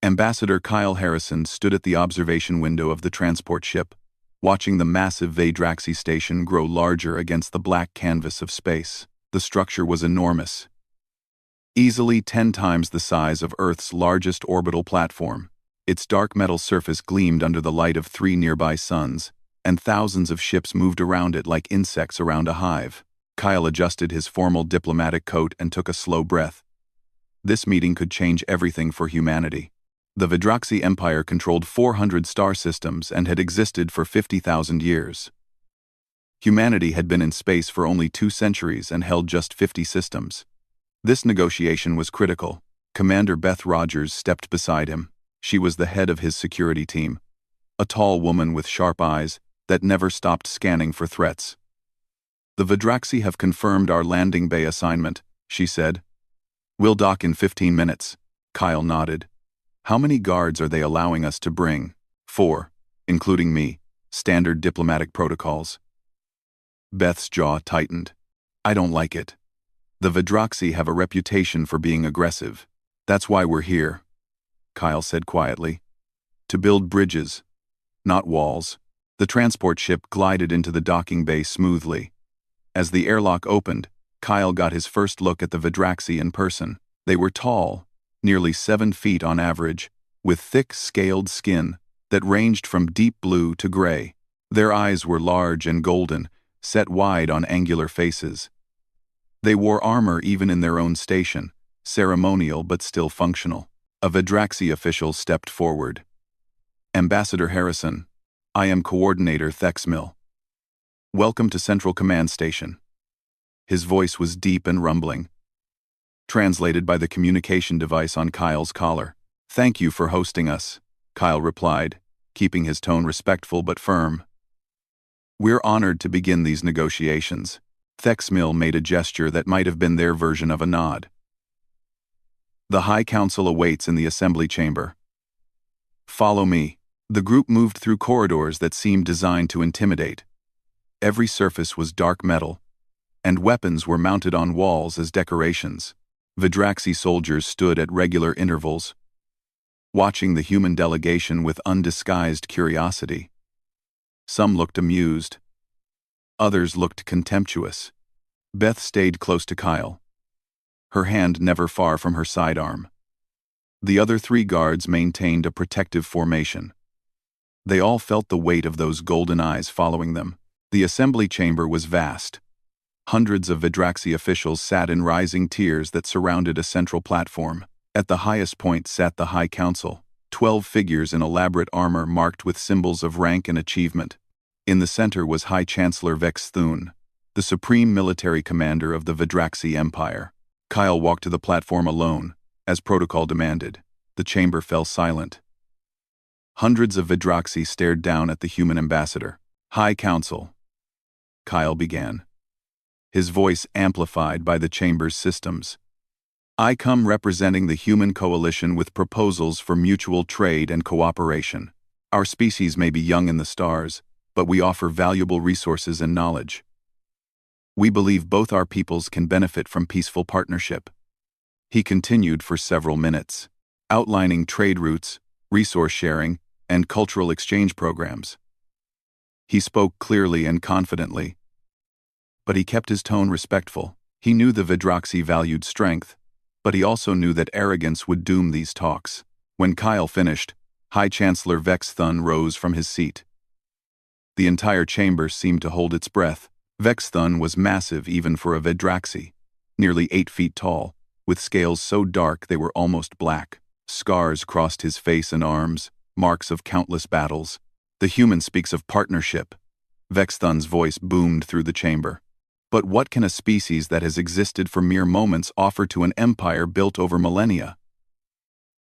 Ambassador Kyle Harrison stood at the observation window of the transport ship, watching the massive Vadraxi station grow larger against the black canvas of space. The structure was enormous, easily 10 times the size of Earth's largest orbital platform. Its dark metal surface gleamed under the light of 3 nearby suns, and thousands of ships moved around it like insects around a hive. Kyle adjusted his formal diplomatic coat and took a slow breath. This meeting could change everything for humanity. The Vadraxi Empire controlled 400 star systems and had existed for 50,000 years. Humanity had been in space for only 2 centuries and held just 50 systems. This negotiation was critical. Commander Beth Rogers stepped beside him. She was the head of his security team, a tall woman with sharp eyes that never stopped scanning for threats. "The Vadraxi have confirmed our landing bay assignment," she said. "We'll dock in 15 minutes. Kyle nodded. "How many guards are they allowing us to bring?" 4, including me. Standard diplomatic protocols. Beth's jaw tightened. "I don't like it. The Vadraxi have a reputation for being aggressive. That's why we're here," Kyle said quietly. "To build bridges, not walls." The transport ship glided into the docking bay smoothly. As the airlock opened, Kyle got his first look at the Vadraxi in person. They were tall, nearly 7 feet on average, with thick, scaled skin that ranged from deep blue to gray. Their eyes were large and golden, set wide on angular faces. They wore armor even in their own station, ceremonial but still functional. A Vadraxi official stepped forward. "Ambassador Harrison, I am Coordinator Thexmil. Welcome to Central Command Station." His voice was deep and rumbling, translated by the communication device on Kyle's collar. "Thank you for hosting us," Kyle replied, keeping his tone respectful but firm. "We're honored to begin these negotiations." Thexmil made a gesture that might have been their version of a nod. "The High Council awaits in the assembly chamber. Follow me." The group moved through corridors that seemed designed to intimidate. Every surface was dark metal, and weapons were mounted on walls as decorations. Vadraxi soldiers stood at regular intervals, watching the human delegation with undisguised curiosity. Some looked amused. Others looked contemptuous. Beth stayed close to Kyle, her hand never far from her sidearm. The other 3 guards maintained a protective formation. They all felt the weight of those golden eyes following them. The assembly chamber was vast. Hundreds of Vadraxi officials sat in rising tiers that surrounded a central platform. At the highest point sat the High Council, 12 figures in elaborate armor marked with symbols of rank and achievement. In the center was High Chancellor Vex Thun, the supreme military commander of the Vadraxi Empire. Kyle walked to the platform alone, as protocol demanded. The chamber fell silent. Hundreds of Vadraxi stared down at the human ambassador. "High Council," Kyle began, his voice amplified by the chamber's systems. "I come representing the human coalition with proposals for mutual trade and cooperation. Our species may be young in the stars, but we offer valuable resources and knowledge. We believe both our peoples can benefit from peaceful partnership." He continued for several minutes, outlining trade routes, resource sharing, and cultural exchange programs. He spoke clearly and confidently, but he kept his tone respectful. He knew the Vadraxi valued strength, but he also knew that arrogance would doom these talks. When Kyle finished, High Chancellor Vex Thun rose from his seat. The entire chamber seemed to hold its breath. Vex Thun was massive even for a Vadraxi, nearly 8 feet tall, with scales so dark they were almost black. Scars crossed his face and arms, marks of countless battles. "The human speaks of partnership." Vex Thun's voice boomed through the chamber. "But what can a species that has existed for mere moments offer to an empire built over millennia?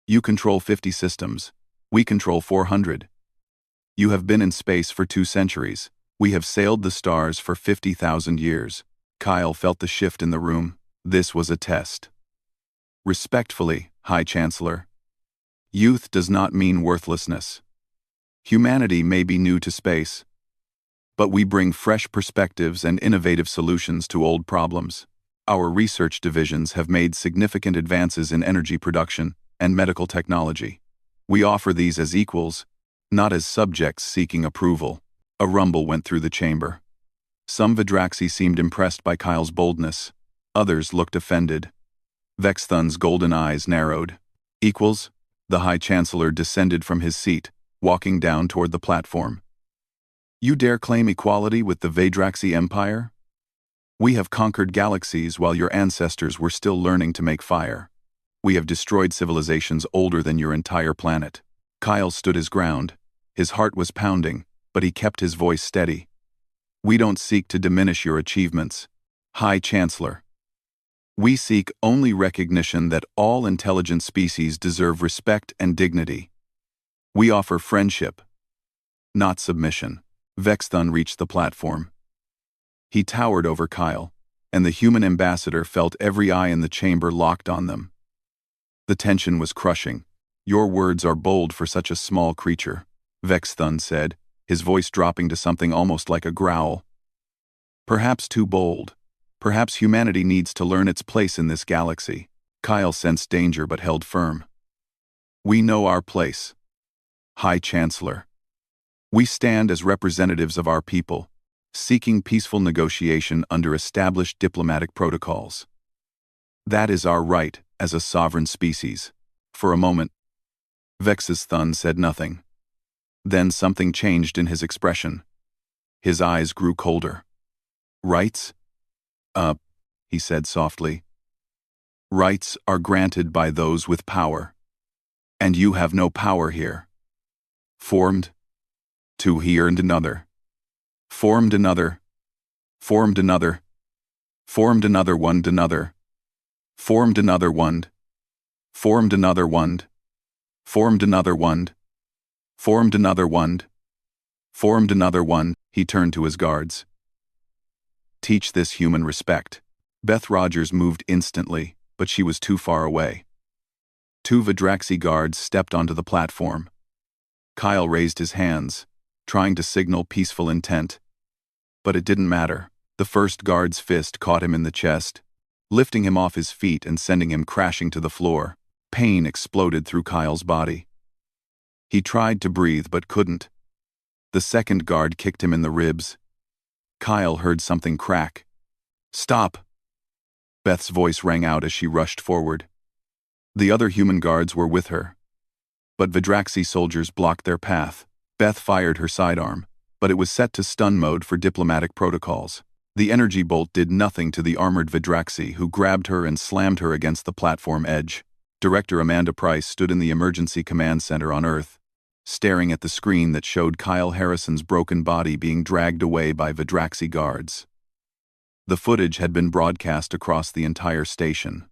You control 50 systems. We control 400. You have been in space for 2 centuries. We have sailed the stars for 50,000 years." Kyle felt the shift in the room. This was a test. "Respectfully, High Chancellor, youth does not mean worthlessness. Humanity may be new to space, but we bring fresh perspectives and innovative solutions to old problems. Our research divisions have made significant advances in energy production and medical technology. We offer these as equals, not as subjects seeking approval. A rumble went through the chamber. Some Vidraxi seemed impressed by Kyle's boldness. Others looked offended. Vexthun's golden eyes narrowed. Equals? The High Chancellor descended from his seat, walking down toward the platform. You dare claim equality with the Vidraxi Empire? We have conquered galaxies while your ancestors were still learning to make fire. We have destroyed civilizations older than your entire planet. Kyle stood his ground. His heart was pounding, but he kept his voice steady. We don't seek to diminish your achievements, High Chancellor. We seek only recognition that all intelligent species deserve respect and dignity. We offer friendship, not submission. Vexthun reached the platform. He towered over Kyle, and the human ambassador felt every eye in the chamber locked on them. The tension was crushing. Your words are bold for such a small creature, Vexthun said, his voice dropping to something almost like a growl. Perhaps too bold. Perhaps humanity needs to learn its place in this galaxy. Kyle sensed danger but held firm. We know our place, High Chancellor. We stand as representatives of our people, seeking peaceful negotiation under established diplomatic protocols. That is our right as a sovereign species. For a moment, Vexthun said nothing. Then something changed in his expression. His eyes grew colder. Rights? He said softly. Rights are granted by those with power. And you have no power here. Formed? To here and another. Formed another. Formed another. Formed another one another. Formed another one. Formed another one. Formed another one. Formed another one. Formed another one. He turned to his guards. Teach this human respect. Beth Rogers moved instantly, but she was too far away. Two Vidraxi guards stepped onto the platform. Kyle raised his hands, trying to signal peaceful intent. But it didn't matter. The first guard's fist caught him in the chest, lifting him off his feet and sending him crashing to the floor. Pain exploded through Kyle's body. He tried to breathe but couldn't. The second guard kicked him in the ribs. Kyle heard something crack. Stop! Beth's voice rang out as she rushed forward. The other human guards were with her. But Vidraxi soldiers blocked their path. Beth fired her sidearm, but it was set to stun mode for diplomatic protocols. The energy bolt did nothing to the armored Vidraxi, who grabbed her and slammed her against the platform edge. Director Amanda Price stood in the emergency command center on Earth, staring at the screen that showed Kyle Harrison's broken body being dragged away by Vidraxi guards. The footage had been broadcast across the entire station.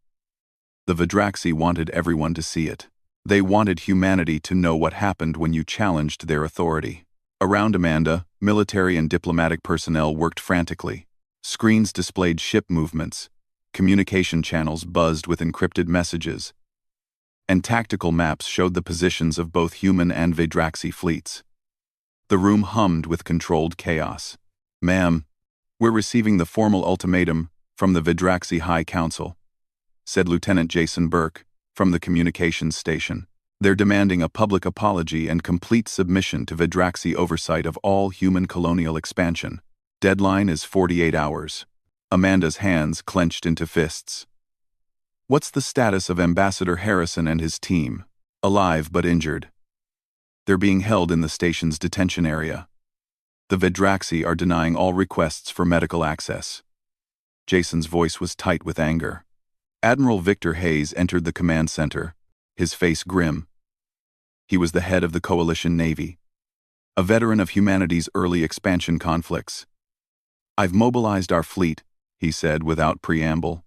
The Vidraxi wanted everyone to see it. They wanted humanity to know what happened when you challenged their authority. Around Amanda, military and diplomatic personnel worked frantically. Screens displayed ship movements, communication channels buzzed with encrypted messages, and tactical maps showed the positions of both human and Vidraxi fleets. The room hummed with controlled chaos. Ma'am, we're receiving the formal ultimatum from the Vidraxi High Council, said Lieutenant Jason Burke from the communications station. They're demanding a public apology and complete submission to Vidraxi oversight of all human colonial expansion. Deadline is 48 hours. Amanda's hands clenched into fists. What's the status of Ambassador Harrison and his team? Alive but injured. They're being held in the station's detention area. The Vidraxi are denying all requests for medical access. Jason's voice was tight with anger. Admiral Victor Hayes entered the command center, his face grim. He was the head of the Coalition Navy, a veteran of humanity's early expansion conflicts. I've mobilized our fleet, he said without preamble.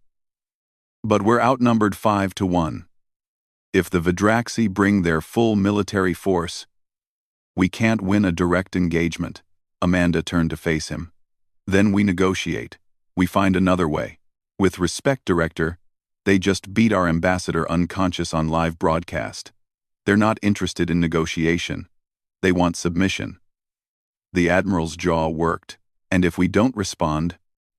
But we're outnumbered 5-1. If the Vidraxi bring their full military force, we can't win a direct engagement. Amanda turned to face him. Then we negotiate. We find another way. With respect, Director, they just beat our ambassador unconscious on live broadcast. They're not interested in negotiation. They want submission. The Admiral's jaw worked. And if we don't respond,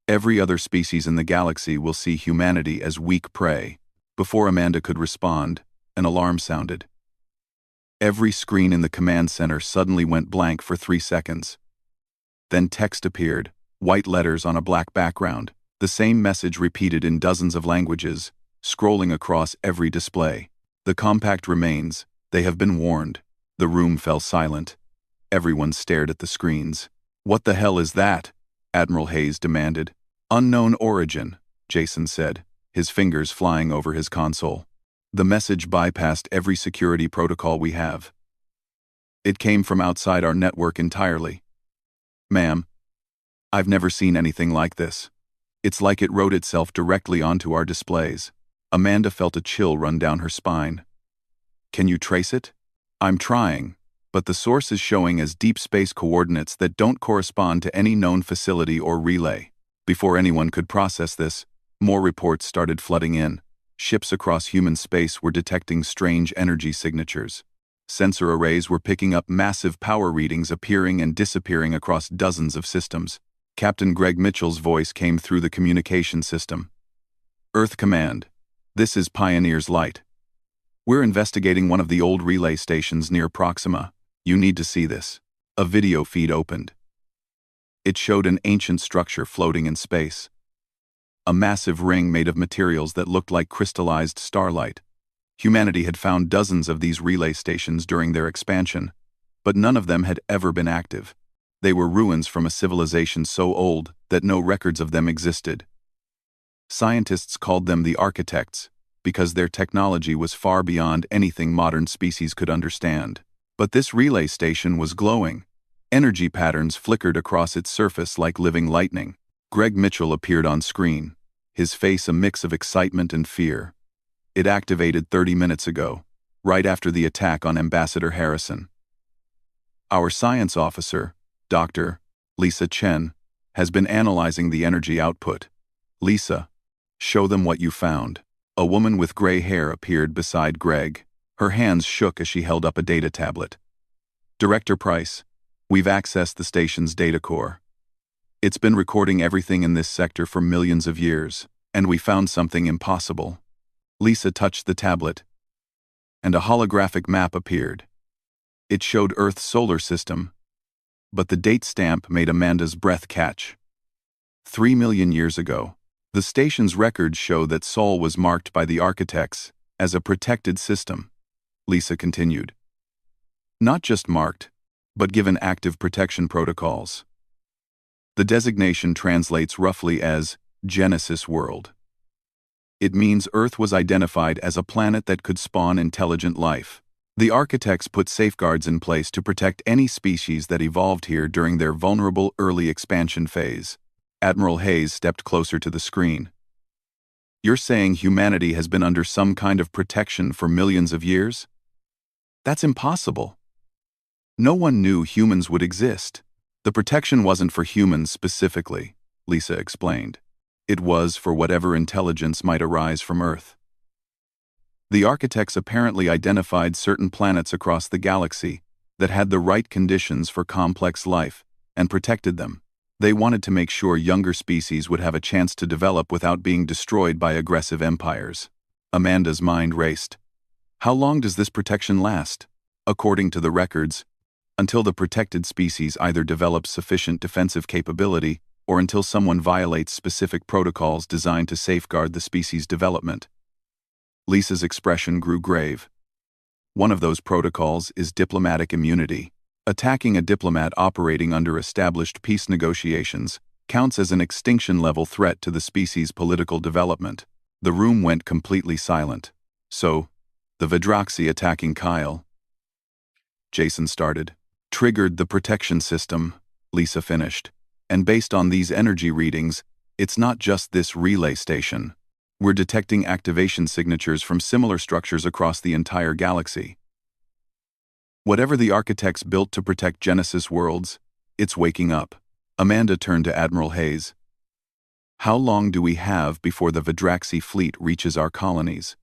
every other species in the galaxy will see humanity as weak prey. Before Amanda could respond, an alarm sounded. Every screen in the command center suddenly went blank for 3 seconds. Then text appeared, white letters on a black background, the same message repeated in dozens of languages, scrolling across every display. The compact remains. They have been warned. The room fell silent. Everyone stared at the screens. "What the hell is that?" Admiral Hayes demanded. "Unknown origin," Jason said, his fingers flying over his console. The message bypassed every security protocol we have. It came from outside our network entirely. "Ma'am, I've never seen anything like this. It's like it wrote itself directly onto our displays." Amanda felt a chill run down her spine. "Can you trace it?" "I'm trying, but the source is showing as deep space coordinates that don't correspond to any known facility or relay." Before anyone could process this, more reports started flooding in. Ships across human space were detecting strange energy signatures. Sensor arrays were picking up massive power readings appearing and disappearing across dozens of systems. Captain Greg Mitchell's voice came through the communication system. "Earth Command, this is Pioneer's Light. We're investigating one of the old relay stations near Proxima. You need to see this." A video feed opened. It showed an ancient structure floating in space. A massive ring made of materials that looked like crystallized starlight. Humanity had found dozens of these relay stations during their expansion, but none of them had ever been active. They were ruins from a civilization so old that no records of them existed. Scientists called them the architects, because their technology was far beyond anything modern species could understand. But this relay station was glowing. Energy patterns flickered across its surface like living lightning. Greg Mitchell appeared on screen, his face a mix of excitement and fear. "It activated 30 minutes ago, right after the attack on Ambassador Harrison. Our science officer, Dr. Lisa Chen, has been analyzing the energy output. Lisa, show them what you found." A woman with gray hair appeared beside Greg. Her hands shook as she held up a data tablet. "Director Price, we've accessed the station's data core. It's been recording everything in this sector for millions of years, and we found something impossible." Lisa touched the tablet, and a holographic map appeared. It showed Earth's solar system, but the date stamp made Amanda's breath catch. 3 million years ago. The station's records show that Sol was marked by the architects as a protected system, Lisa continued. "Not just marked, but given active protection protocols. The designation translates roughly as Genesis World. It means Earth was identified as a planet that could spawn intelligent life. The architects put safeguards in place to protect any species that evolved here during their vulnerable early expansion phase." Admiral Hayes stepped closer to the screen. "You're saying humanity has been under some kind of protection for millions of years? That's impossible. No one knew humans would exist. The protection wasn't for humans specifically," Lisa explained. "It was for whatever intelligence might arise from Earth. The architects apparently identified certain planets across the galaxy that had the right conditions for complex life and protected them. They wanted to make sure younger species would have a chance to develop without being destroyed by aggressive empires." Amanda's mind raced. "How long does this protection last?" "According to the records, until the protected species either develops sufficient defensive capability or until someone violates specific protocols designed to safeguard the species' development." Lisa's expression grew grave. "One of those protocols is diplomatic immunity. Attacking a diplomat operating under established peace negotiations counts as an extinction-level threat to the species' political development." The room went completely silent. "So, the Vidraxi attacking Kyle," Jason started, "triggered the protection system," Lisa finished. "And based on these energy readings, it's not just this relay station. We're detecting activation signatures from similar structures across the entire galaxy. Whatever the architects built to protect Genesis worlds, it's waking up." Amanda turned to Admiral Hayes. "How long do we have before the Vidraxi fleet reaches our colonies?"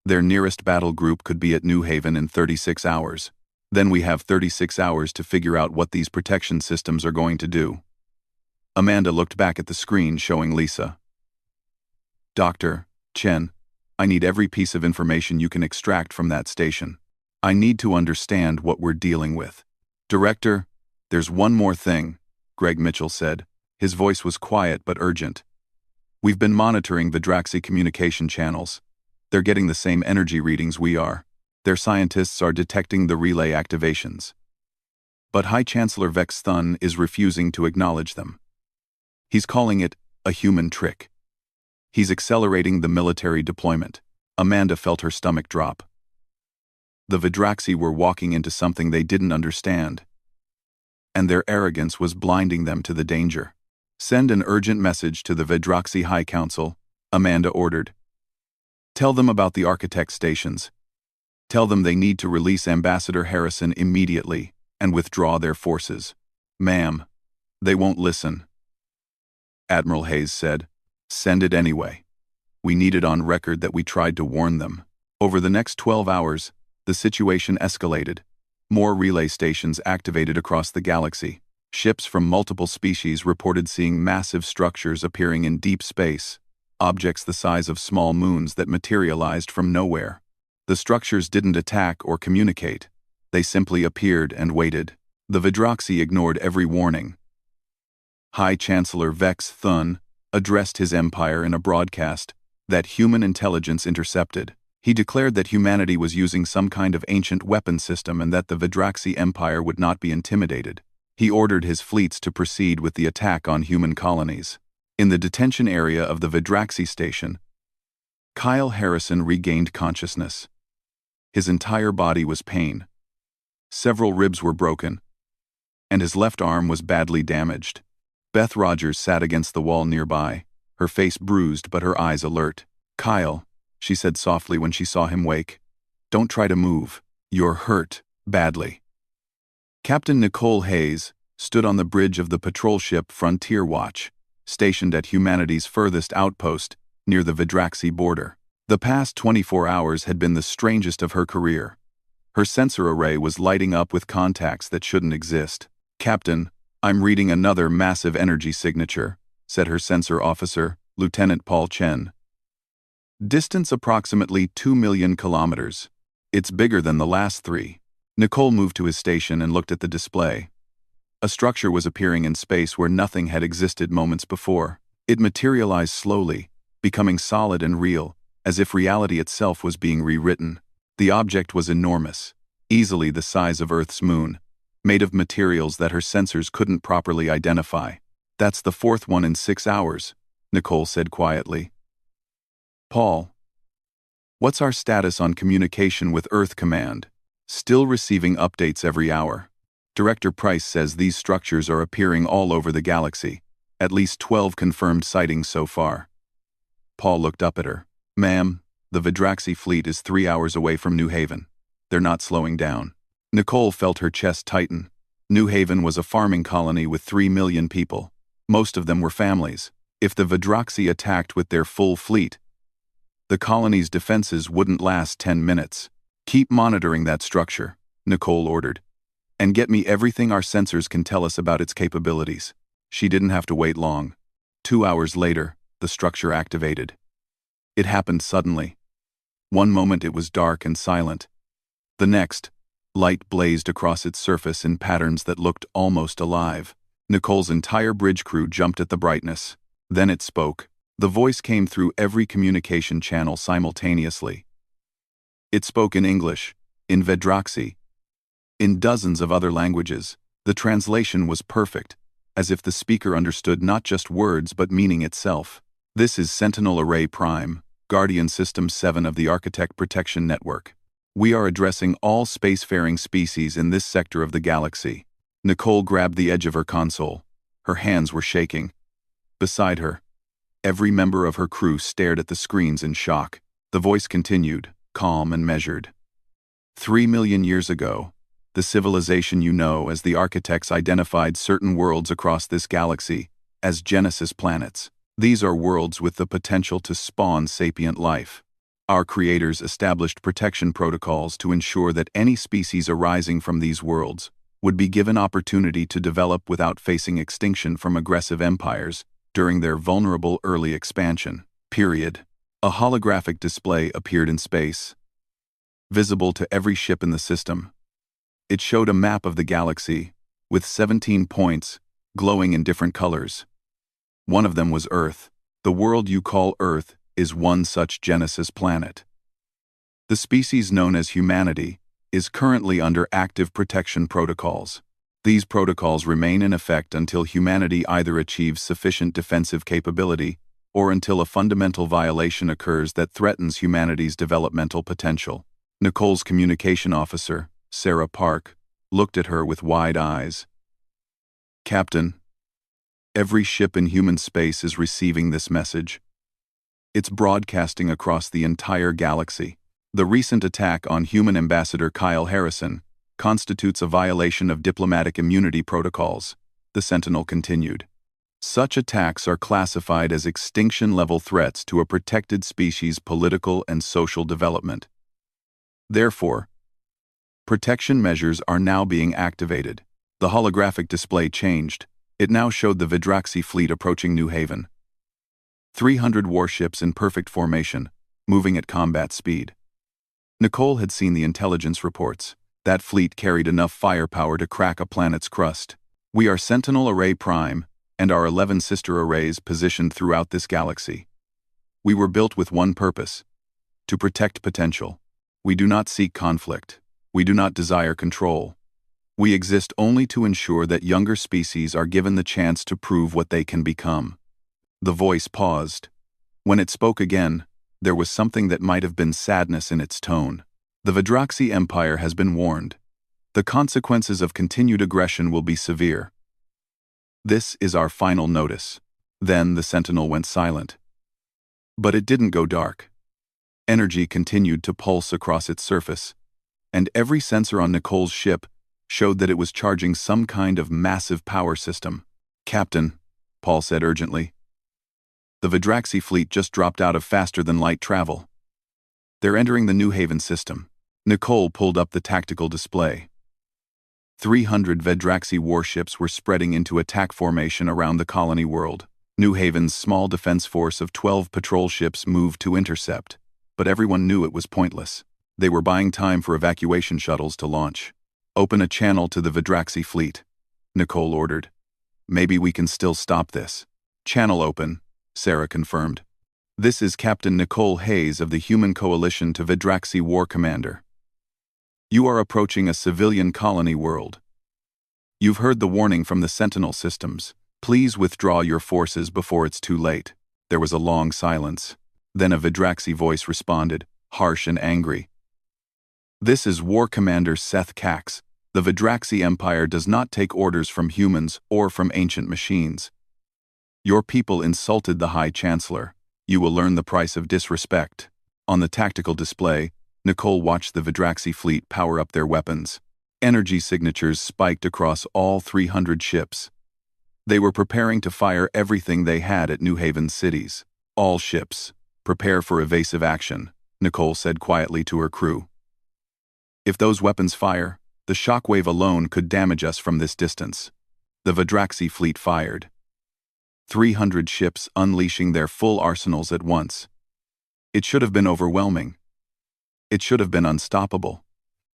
"Their nearest battle group could be at New Haven in 36 hours. Then we have 36 hours to figure out what these protection systems are going to do." Amanda looked back at the screen showing Lisa. "Dr. Chen, I need every piece of information you can extract from that station." I need to understand what we're dealing with. Director, there's one more thing, Greg Mitchell said. His voice was quiet but urgent. We've been monitoring Vidraxi communication channels. They're getting the same energy readings we are. Their scientists are detecting the relay activations. But High Chancellor Vex Thun is refusing to acknowledge them. He's calling it a human trick. He's accelerating the military deployment. Amanda felt her stomach drop. The Vidraxi were walking into something they didn't understand, and their arrogance was blinding them to the danger. Send an urgent message to the Vidraxi High Council, Amanda ordered. Tell them about the architect stations. Tell them they need to release Ambassador Harrison immediately and withdraw their forces. Ma'am, they won't listen. Admiral Hayes said, send it anyway. We need it on record that we tried to warn them. Over the next 12 hours, the situation escalated. More relay stations activated across the galaxy. Ships from multiple species reported seeing massive structures appearing in deep space, objects the size of small moons that materialized from nowhere. The structures didn't attack or communicate. They simply appeared and waited. The Vidraxi ignored every warning. High Chancellor Vex Thun addressed his empire in a broadcast that human intelligence intercepted. He declared that humanity was using some kind of ancient weapon system and that the Vidraxi Empire would not be intimidated. He ordered his fleets to proceed with the attack on human colonies. In the detention area of the Vidraxi station, Kyle Harrison regained consciousness. His entire body was pain. Several ribs were broken, and his left arm was badly damaged. Beth Rogers sat against the wall nearby, her face bruised but her eyes alert. Kyle, she said softly when she saw him wake, don't try to move. You're hurt, badly. Captain Nicole Hayes stood on the bridge of the patrol ship Frontier Watch, stationed at humanity's furthest outpost near the Vidraxi border. The past 24 hours had been the strangest of her career. Her sensor array was lighting up with contacts that shouldn't exist. Captain, I'm reading another massive energy signature, said her sensor officer, Lieutenant Paul Chen. Distance approximately 2 million kilometers. It's bigger than the last 3. Nicole moved to his station and looked at the display. A structure was appearing in space where nothing had existed moments before. It materialized slowly, becoming solid and real, as if reality itself was being rewritten. The object was enormous, easily the size of Earth's moon, made of materials that her sensors couldn't properly identify. That's the 4th one in 6 hours, Nicole said quietly. Paul, what's our status on communication with Earth Command? Still receiving updates every hour. Director Price says these structures are appearing all over the galaxy. At least 12 confirmed sightings so far. Paul looked up at her. Ma'am, the Vidraxi fleet is 3 hours away from New Haven. They're not slowing down. Nicole felt her chest tighten. New Haven was a farming colony with 3 million people. Most of them were families. If the Vidraxi attacked with their full fleet, the colony's defenses wouldn't last 10 minutes. Keep monitoring that structure, Nicole ordered. And get me everything our sensors can tell us about its capabilities. She didn't have to wait long. 2 hours later, the structure activated. It happened suddenly. One moment it was dark and silent. The next, light blazed across its surface in patterns that looked almost alive. Nicole's entire bridge crew jumped at the brightness. Then it spoke. The voice came through every communication channel simultaneously. It spoke in English, in Vidraxi, in dozens of other languages. The translation was perfect, as if the speaker understood not just words but meaning itself. This is Sentinel Array Prime, Guardian System 7 of the Architect Protection Network. We are addressing all spacefaring species in this sector of the galaxy. Nicole grabbed the edge of her console. Her hands were shaking. Beside her, every member of her crew stared at the screens in shock. The voice continued, calm and measured. 3 million years ago, the civilization you know as the Architects identified certain worlds across this galaxy as Genesis planets. These are worlds with the potential to spawn sapient life. Our creators established protection protocols to ensure that any species arising from these worlds would be given opportunity to develop without facing extinction from aggressive empires during their vulnerable early expansion. Period. A holographic display appeared in space. visible to every ship in the system. It showed a map of the galaxy, with 17 points, glowing in different colors. One of them was Earth. The world you call Earth is one such Genesis planet. The species known as humanity is currently under active protection protocols. These protocols remain in effect until humanity either achieves sufficient defensive capability or until a fundamental violation occurs that threatens humanity's developmental potential. Nicole's communication officer, Sarah Park, looked at her with wide eyes. Captain, every ship in human space is receiving this message. It's broadcasting across the entire galaxy. The recent attack on human ambassador Kyle Harrison constitutes a violation of diplomatic immunity protocols, the Sentinel continued. Such attacks are classified as extinction-level threats to a protected species' political and social development. Therefore, protection measures are now being activated. The holographic display changed. It now showed the Vidraxi fleet approaching New Haven. 300 warships in perfect formation, moving at combat speed. Nicole had seen the intelligence reports. That fleet carried enough firepower to crack a planet's crust. We are Sentinel Array Prime, and our 11 sister arrays positioned throughout this galaxy. We were built with one purpose: to protect potential. We do not seek conflict. We do not desire control. We exist only to ensure that younger species are given the chance to prove what they can become. The voice paused. When it spoke again, there was something that might have been sadness in its tone. The Vidraxi Empire has been warned. The consequences of continued aggression will be severe. This is our final notice. Then the Sentinel went silent. But it didn't go dark. Energy continued to pulse across its surface, and every sensor on Nicole's ship showed that it was charging some kind of massive power system. Captain, Paul said urgently. The Vidraxi fleet just dropped out of faster-than-light travel. They're entering the New Haven system. Nicole pulled up the tactical display. 300 Vidraxi warships were spreading into attack formation around the colony world. New Haven's small defense force of 12 patrol ships moved to intercept, but everyone knew it was pointless. They were buying time for evacuation shuttles to launch. Open a channel to the Vidraxi fleet, Nicole ordered. Maybe we can still stop this. Channel open, Sarah confirmed. This is Captain Nicole Hayes of the Human Coalition to Vidraxi War Commander. You are approaching a civilian colony world. You've heard the warning from the Sentinel systems. Please withdraw your forces before it's too late. There was a long silence. Then a Vidraxi voice responded, harsh and angry. This is War Commander Seth Cax. The Vidraxi Empire does not take orders from humans or from ancient machines. Your people insulted the High Chancellor. You will learn the price of disrespect. On the tactical display, Nicole watched the Vidraxi fleet power up their weapons. Energy signatures spiked across all 300 ships. They were preparing to fire everything they had at New Haven's cities. All ships, prepare for evasive action, Nicole said quietly to her crew. If those weapons fire, the shockwave alone could damage us from this distance. The Vidraxi fleet fired. 300 ships unleashing their full arsenals at once. It should have been overwhelming. It should have been unstoppable.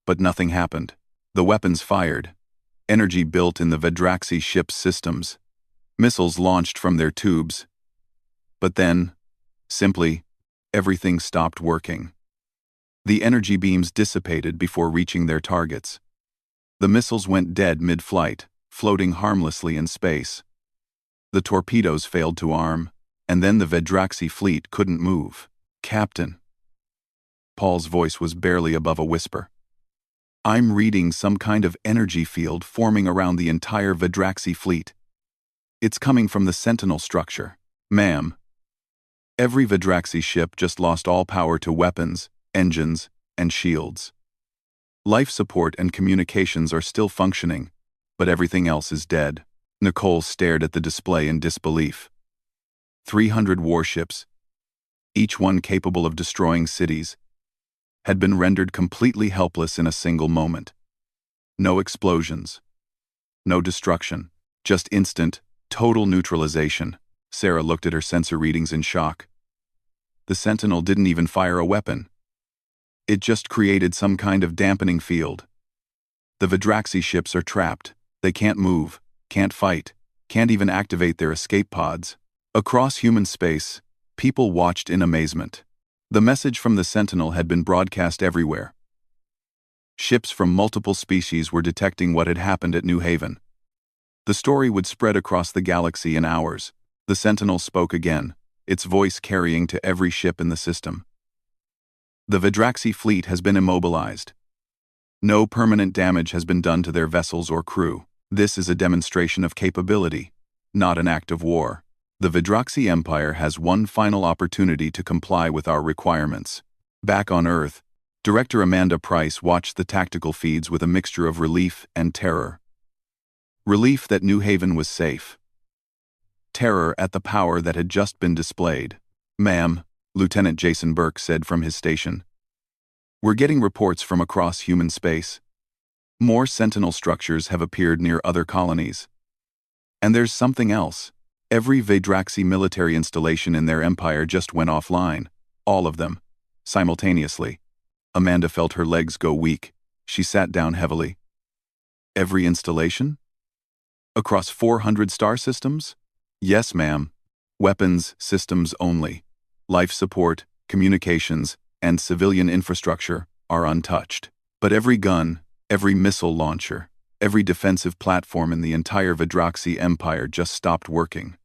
But nothing happened. The weapons fired. Energy built in the Vidraxi ship's systems. Missiles launched from their tubes. But then, simply, everything stopped working. The energy beams dissipated before reaching their targets. The missiles went dead mid-flight, floating harmlessly in space. The torpedoes failed to arm, and then the Vidraxi fleet couldn't move. Captain. Paul's voice was barely above a whisper. I'm reading some kind of energy field forming around the entire Vidraxi fleet. It's coming from the Sentinel structure. Ma'am. Every Vidraxi ship just lost all power to weapons, engines, and shields. Life support and communications are still functioning, but everything else is dead. Nicole stared at the display in disbelief. 300 warships, each one capable of destroying cities, had been rendered completely helpless in a single moment. No explosions. No destruction. Just instant, total neutralization. Sarah looked at her sensor readings in shock. The Sentinel didn't even fire a weapon. It just created some kind of dampening field. The Vidraxi ships are trapped. They can't move, can't fight, can't even activate their escape pods. Across human space, people watched in amazement. The message from the Sentinel had been broadcast everywhere. Ships from multiple species were detecting what had happened at New Haven. The story would spread across the galaxy in hours. The Sentinel spoke again, its voice carrying to every ship in the system. The Vidraxi fleet has been immobilized. No permanent damage has been done to their vessels or crew. This is a demonstration of capability, not an act of war. The Vidraxi Empire has one final opportunity to comply with our requirements. Back on Earth, Director Amanda Price watched the tactical feeds with a mixture of relief and terror. Relief that New Haven was safe. Terror at the power that had just been displayed. "Ma'am," Lieutenant Jason Burke said from his station. "We're getting reports from across human space. More Sentinel structures have appeared near other colonies. And there's something else. Every Vidraxi military installation in their empire just went offline. All of them. Simultaneously." Amanda felt her legs go weak. She sat down heavily. "Every installation? Across 400 star systems?" "Yes, ma'am. Weapons systems only. Life support, communications, and civilian infrastructure are untouched. But every gun, every missile launcher, every defensive platform in the entire Vidraxi Empire just stopped working."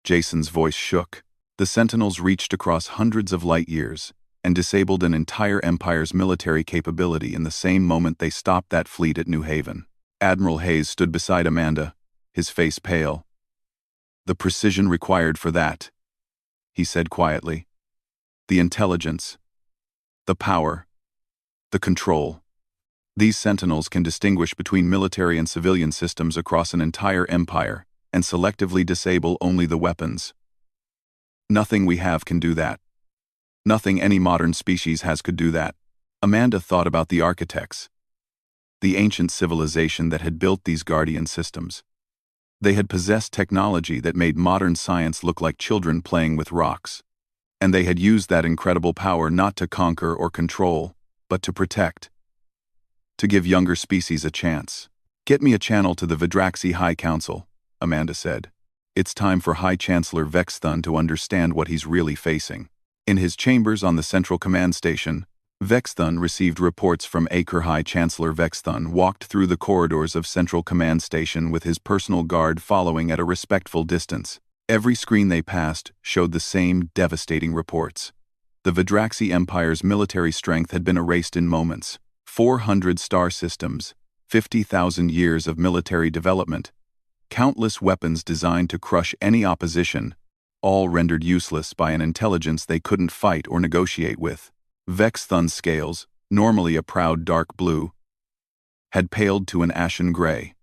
Jason's voice shook. The Sentinels reached across hundreds of light years and disabled an entire empire's military capability in the same moment they stopped that fleet at New Haven. Admiral Hayes stood beside Amanda, his face pale. "The precision required for that," he said quietly. "The intelligence, the power, the control. These Sentinels can distinguish between military and civilian systems across an entire empire and selectively disable only the weapons. Nothing we have can do that. Nothing any modern species has could do that." Amanda thought about the architects, the ancient civilization that had built these guardian systems. They had possessed technology that made modern science look like children playing with rocks. And they had used that incredible power not to conquer or control, but to protect. To give younger species a chance. "Get me a channel to the Vidraxi High Council," Amanda said. "It's time for High Chancellor Vexthun to understand what he's really facing." In his chambers on the Central Command Station, Vexthun received reports from Acre. High Chancellor Vexthun walked through the corridors of Central Command Station with his personal guard following at a respectful distance. Every screen they passed showed the same devastating reports. The Vidraxi Empire's military strength had been erased in moments. 400 star systems, 50,000 years of military development, countless weapons designed to crush any opposition, all rendered useless by an intelligence they couldn't fight or negotiate with. Vexthun's scales, normally a proud dark blue, had paled to an ashen gray.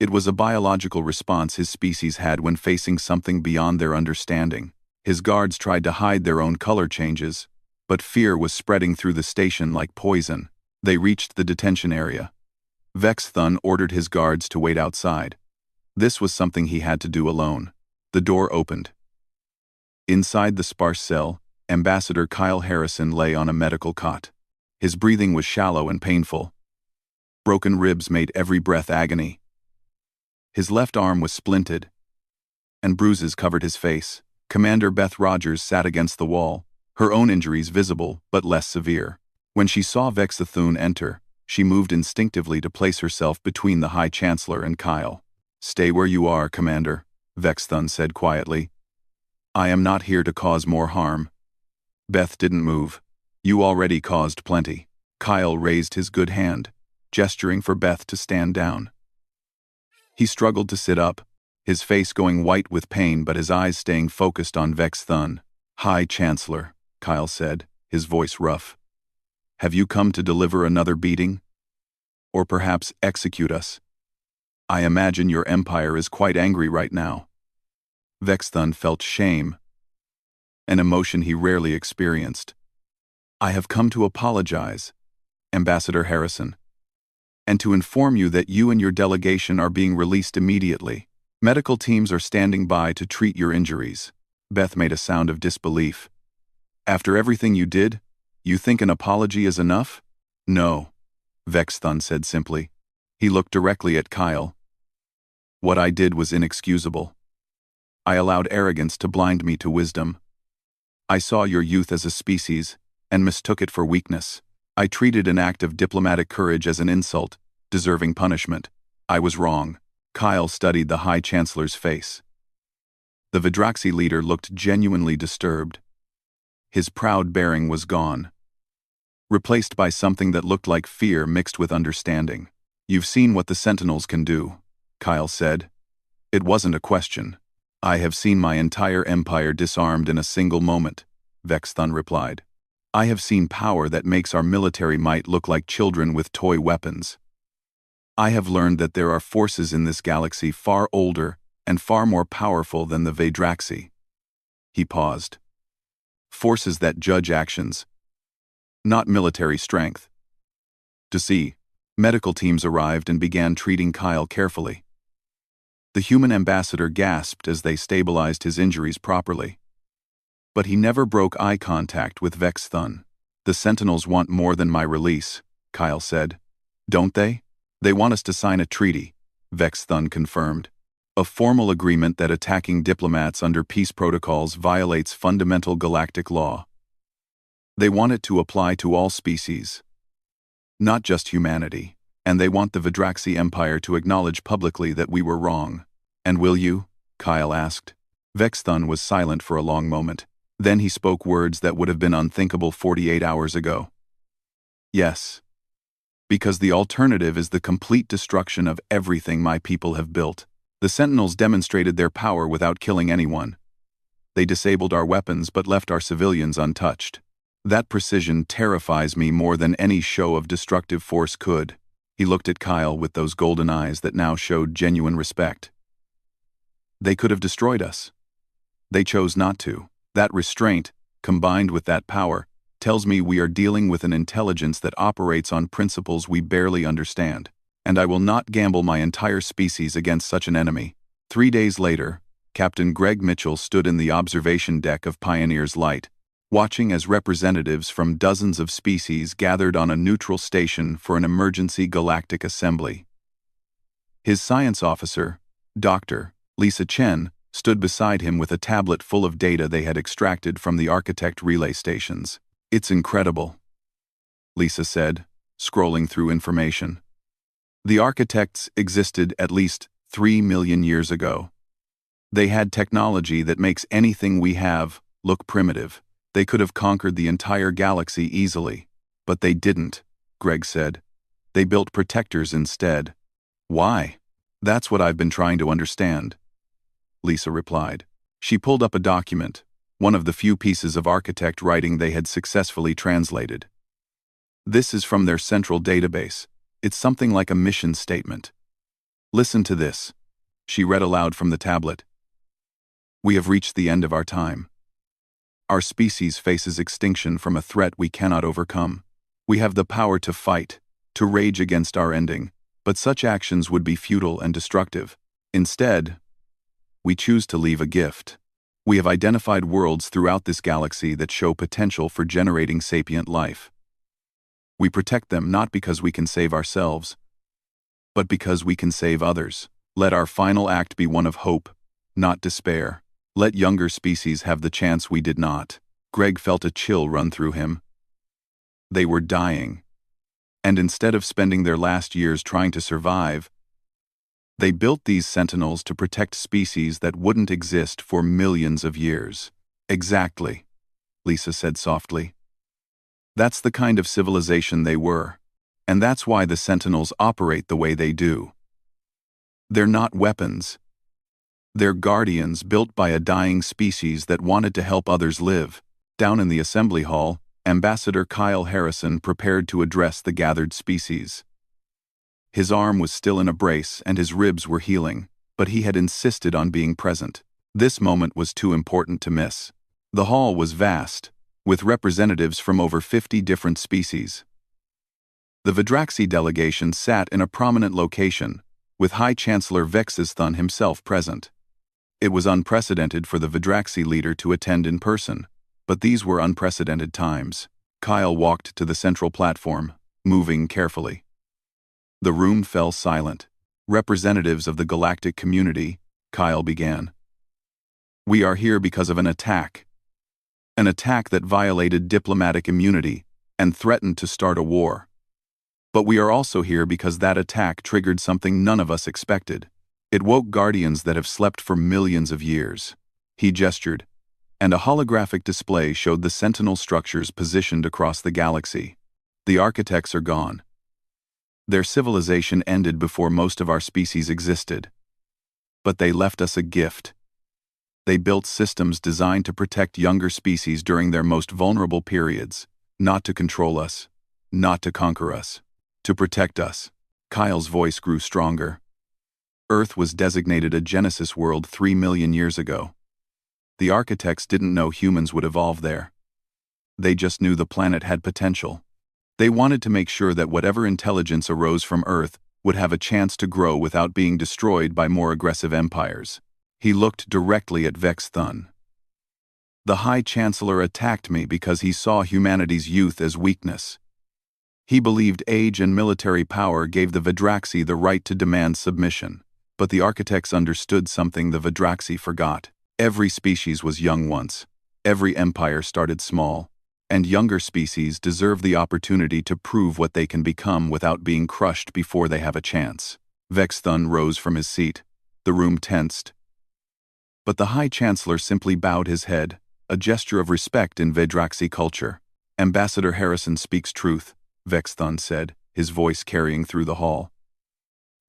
It was a biological response his species had when facing something beyond their understanding. His guards tried to hide their own color changes, but fear was spreading through the station like poison. They reached the detention area. Vexthun ordered his guards to wait outside. This was something he had to do alone. The door opened. Inside the sparse cell, Ambassador Kyle Harrison lay on a medical cot. His breathing was shallow and painful. Broken ribs made every breath agony. His left arm was splinted, and bruises covered his face. Commander Beth Rogers sat against the wall, her own injuries visible but less severe. When she saw Vexthun enter, she moved instinctively to place herself between the High Chancellor and Kyle. "Stay where you are, Commander," Vexthun said quietly. "I am not here to cause more harm." Beth didn't move. "You already caused plenty." Kyle raised his good hand, gesturing for Beth to stand down. He struggled to sit up, his face going white with pain but his eyes staying focused on Vexthun. "High Chancellor," Kyle said, his voice rough. "Have you come to deliver another beating? Or perhaps execute us? I imagine your empire is quite angry right now." Vexthun felt shame, an emotion he rarely experienced. "I have come to apologize, Ambassador Harrison, and to inform you that you and your delegation are being released immediately. Medical teams are standing by to treat your injuries." Beth made a sound of disbelief. "After everything you did, You think an apology is enough? No, Vexthun said simply. He looked directly at Kyle. What I did was inexcusable. I allowed arrogance to blind me to wisdom. I saw your youth as a species, and mistook it for weakness. I treated an act of diplomatic courage as an insult, deserving punishment. I was wrong. Kyle studied the High Chancellor's face. The Vidraxi leader looked genuinely disturbed. His proud bearing was gone, replaced by something that looked like fear mixed with understanding. You've seen what the Sentinels can do, Kyle said. It wasn't a question. I have seen my entire empire disarmed in a single moment, Vexthun replied. I have seen power that makes our military might look like children with toy weapons. I have learned that there are forces in this galaxy far older and far more powerful than the Vidraxi. He paused. Forces that judge actions, not military strength. To see, medical teams arrived and began treating Kyle carefully. The human ambassador gasped as they stabilized his injuries properly. But he never broke eye contact with Vexthun. The Sentinels want more than my release, Kyle said. Don't they? They want us to sign a treaty, Vexthun confirmed. A formal agreement that attacking diplomats under peace protocols violates fundamental galactic law. They want it to apply to all species, not just humanity, and they want the Vidraxi Empire to acknowledge publicly that we were wrong. And will you? Kyle asked. Vexthun was silent for a long moment. Then he spoke words that would have been unthinkable 48 hours ago. Yes. Because the alternative is the complete destruction of everything my people have built. The Sentinels demonstrated their power without killing anyone. They disabled our weapons but left our civilians untouched. That precision terrifies me more than any show of destructive force could. He looked at Kyle with those golden eyes that now showed genuine respect. They could have destroyed us. They chose not to. That restraint, combined with that power, tells me we are dealing with an intelligence that operates on principles we barely understand. And I will not gamble my entire species against such an enemy. 3 days later, Captain Greg Mitchell stood in the observation deck of Pioneer's Light, watching as representatives from dozens of species gathered on a neutral station for an emergency galactic assembly. His science officer, Dr. Lisa Chen, stood beside him with a tablet full of data they had extracted from the architect relay stations. It's incredible, Lisa said, scrolling through information. The architects existed at least 3 million years ago. They had technology that makes anything we have look primitive. They could have conquered the entire galaxy easily. But they didn't, Greg said. They built protectors instead. Why? That's what I've been trying to understand, Lisa replied. She pulled up a document, one of the few pieces of architect writing they had successfully translated. This is from their central database. It's something like a mission statement. Listen to this. She read aloud from the tablet. We have reached the end of our time. Our species faces extinction from a threat we cannot overcome. We have the power to fight, to rage against our ending, but such actions would be futile and destructive. Instead, we choose to leave a gift. We have identified worlds throughout this galaxy that show potential for generating sapient life. We protect them not because we can save ourselves, but because we can save others. Let our final act be one of hope, not despair. Let younger species have the chance we did not. Greg felt a chill run through him. They were dying. And instead of spending their last years trying to survive, they built these sentinels to protect species that wouldn't exist for millions of years. Exactly, Lisa said softly. That's the kind of civilization they were. And that's why the sentinels operate the way they do. They're not weapons. They're guardians built by a dying species that wanted to help others live. Down in the assembly hall, Ambassador Kyle Harrison prepared to address the gathered species. His arm was still in a brace and his ribs were healing, but he had insisted on being present. This moment was too important to miss. The hall was vast, with representatives from over 50 different species. The Vidraxi delegation sat in a prominent location, with High Chancellor Vexthun himself present. It was unprecedented for the Vidraxi leader to attend in person, but these were unprecedented times. Kyle walked to the central platform, moving carefully. The room fell silent. Representatives of the galactic community, Kyle began. We are here because of an attack. An attack that violated diplomatic immunity and threatened to start a war. But we are also here because that attack triggered something none of us expected. It woke guardians that have slept for millions of years. He gestured, and a holographic display showed the sentinel structures positioned across the galaxy. The architects are gone. Their civilization ended before most of our species existed. But they left us a gift. They built systems designed to protect younger species during their most vulnerable periods, not to control us, not to conquer us, to protect us. Kyle's voice grew stronger. Earth was designated a Genesis world 3 million years ago. The architects didn't know humans would evolve there. They just knew the planet had potential. They wanted to make sure that whatever intelligence arose from Earth would have a chance to grow without being destroyed by more aggressive empires. He looked directly at Vex Thun. The High Chancellor attacked me because he saw humanity's youth as weakness. He believed age and military power gave the Vidraxi the right to demand submission. But the architects understood something the Vidraxi forgot. Every species was young once. Every empire started small. And younger species deserve the opportunity to prove what they can become without being crushed before they have a chance. Vex Thun rose from his seat. The room tensed. But the High Chancellor simply bowed his head, a gesture of respect in Vidraxi culture. Ambassador Harrison speaks truth, Vex Thun said, his voice carrying through the hall.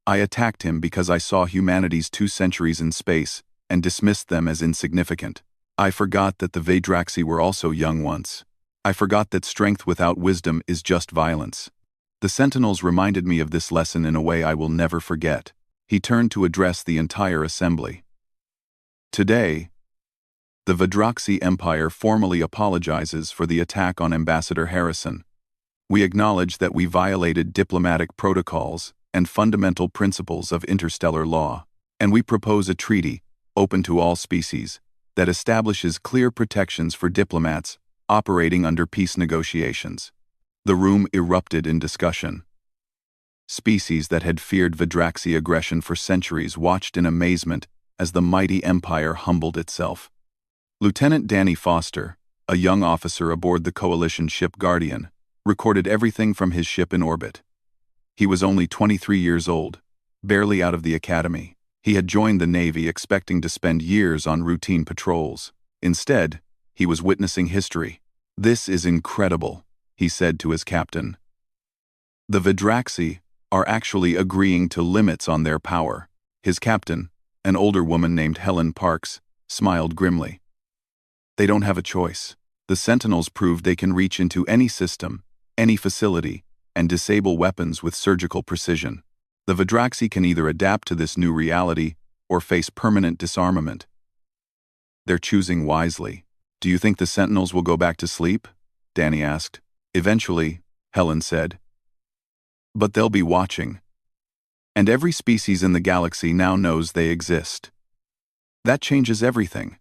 I attacked him because I saw humanity's 2 centuries in space and dismissed them as insignificant. I forgot that the Vidraxi were also young once. I forgot that strength without wisdom is just violence. The Sentinels reminded me of this lesson in a way I will never forget. He turned to address the entire assembly. Today, the Vidraxi Empire formally apologizes for the attack on Ambassador Harrison. We acknowledge that we violated diplomatic protocols and fundamental principles of interstellar law, and we propose a treaty, open to all species, that establishes clear protections for diplomats operating under peace negotiations. The room erupted in discussion. Species that had feared Vidraxi aggression for centuries watched in amazement as the mighty empire humbled itself. Lieutenant Danny Foster, a young officer aboard the Coalition ship Guardian, recorded everything from his ship in orbit. He was only 23 years old, barely out of the academy. He had joined the Navy expecting to spend years on routine patrols. Instead, he was witnessing history. This is incredible, he said to his captain. The Vidraxi are actually agreeing to limits on their power. His captain, an older woman named Helen Parks, smiled grimly. They don't have a choice. The Sentinels proved they can reach into any system, any facility, and disable weapons with surgical precision. The Vidraxi can either adapt to this new reality or face permanent disarmament. They're choosing wisely. Do you think the Sentinels will go back to sleep? Danny asked. Eventually, Helen said. But they'll be watching. And every species in the galaxy now knows they exist. That changes everything.